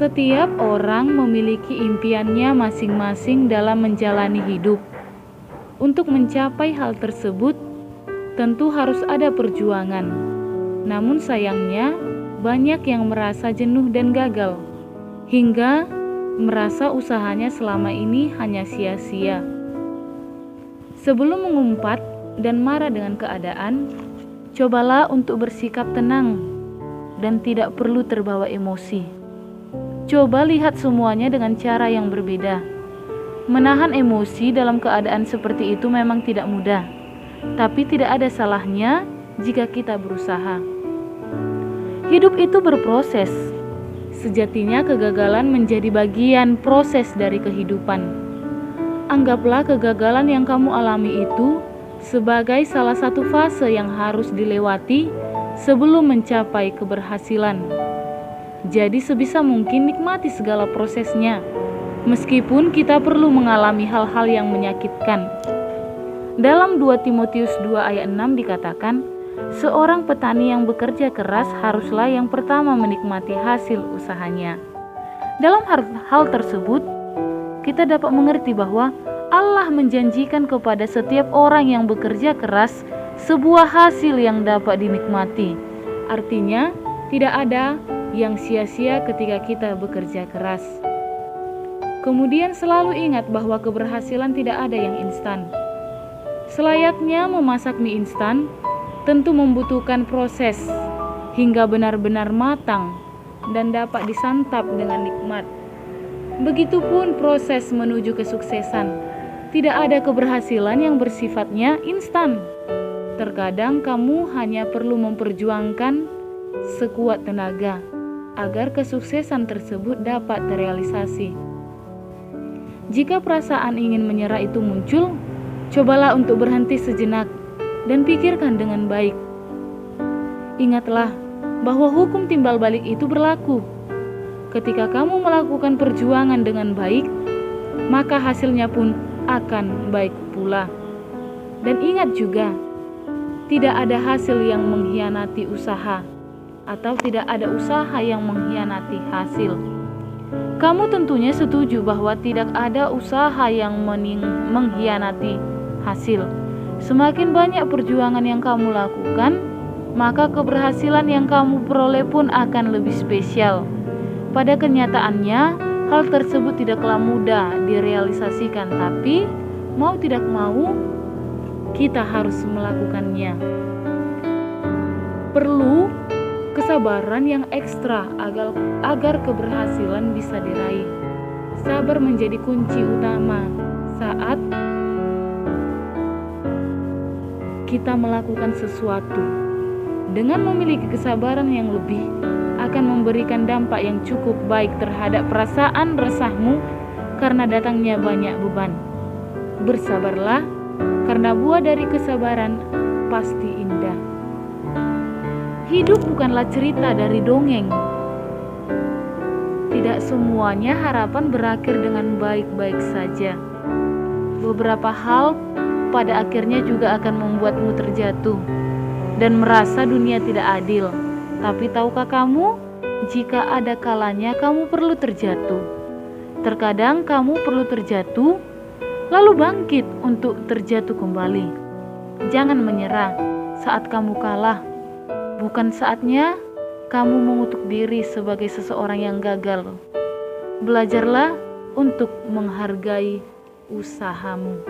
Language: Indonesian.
Setiap orang memiliki impiannya masing-masing dalam menjalani hidup. Untuk mencapai hal tersebut, tentu harus ada perjuangan. Namun sayangnya, banyak yang merasa jenuh dan gagal, hingga merasa usahanya selama ini hanya sia-sia. Sebelum mengumpat dan marah dengan keadaan, cobalah untuk bersikap tenang dan tidak perlu terbawa emosi. Coba lihat semuanya dengan cara yang berbeda. Menahan emosi dalam keadaan seperti itu memang tidak mudah, tapi tidak ada salahnya jika kita berusaha. Hidup itu berproses. Sejatinya kegagalan menjadi bagian proses dari kehidupan. Anggaplah kegagalan yang kamu alami itu sebagai salah satu fase yang harus dilewati sebelum mencapai keberhasilan. Jadi sebisa mungkin nikmati segala prosesnya, meskipun kita perlu mengalami hal-hal yang menyakitkan. Dalam 2 Timotius 2 ayat 6 dikatakan, seorang petani yang bekerja keras haruslah yang pertama menikmati hasil usahanya. Dalam hal tersebut, kita dapat mengerti bahwa Allah menjanjikan kepada setiap orang yang bekerja keras sebuah hasil yang dapat dinikmati. Artinya, tidak ada yang sia-sia ketika kita bekerja keras. Kemudian selalu ingat bahwa keberhasilan tidak ada yang instan. Selayaknya memasak mie instan, tentu membutuhkan proses hingga benar-benar matang dan dapat disantap dengan nikmat. Begitupun proses menuju kesuksesan. Tidak ada keberhasilan yang bersifatnya instan. Terkadang kamu hanya perlu memperjuangkan sekuat tenaga agar kesuksesan tersebut dapat terrealisasi. Jika perasaan ingin menyerah itu muncul, cobalah untuk berhenti sejenak dan pikirkan dengan baik. Ingatlah bahwa hukum timbal balik itu berlaku. Ketika kamu melakukan perjuangan dengan baik, maka hasilnya pun akan baik pula. Dan ingat juga, tidak ada hasil yang mengkhianati usaha, atau tidak ada usaha yang mengkhianati hasil. Kamu tentunya setuju bahwa tidak ada usaha yang mengkhianati hasil. Semakin banyak perjuangan yang kamu lakukan, maka keberhasilan yang kamu peroleh pun akan lebih spesial. Pada kenyataannya, hal tersebut tidaklah mudah direalisasikan, tapi mau tidak mau, kita harus melakukannya. Perlu kesabaran yang ekstra agar keberhasilan bisa diraih. Sabar menjadi kunci utama saat kita melakukan sesuatu. Dengan memiliki kesabaran yang lebih, akan memberikan dampak yang cukup baik terhadap perasaan resahmu karena datangnya banyak beban. Bersabarlah, karena buah dari kesabaran pasti indah. Hidup bukanlah cerita dari dongeng. Tidak semuanya harapan berakhir dengan baik-baik saja. Beberapa hal pada akhirnya juga akan membuatmu terjatuh dan merasa dunia tidak adil. Tapi tahukah kamu, jika ada kalanya kamu perlu terjatuh. Terkadang kamu perlu terjatuh, lalu bangkit untuk terjatuh kembali. Jangan menyerah saat kamu kalah. Bukan saatnya kamu mengutuk diri sebagai seseorang yang gagal. Belajarlah untuk menghargai usahamu.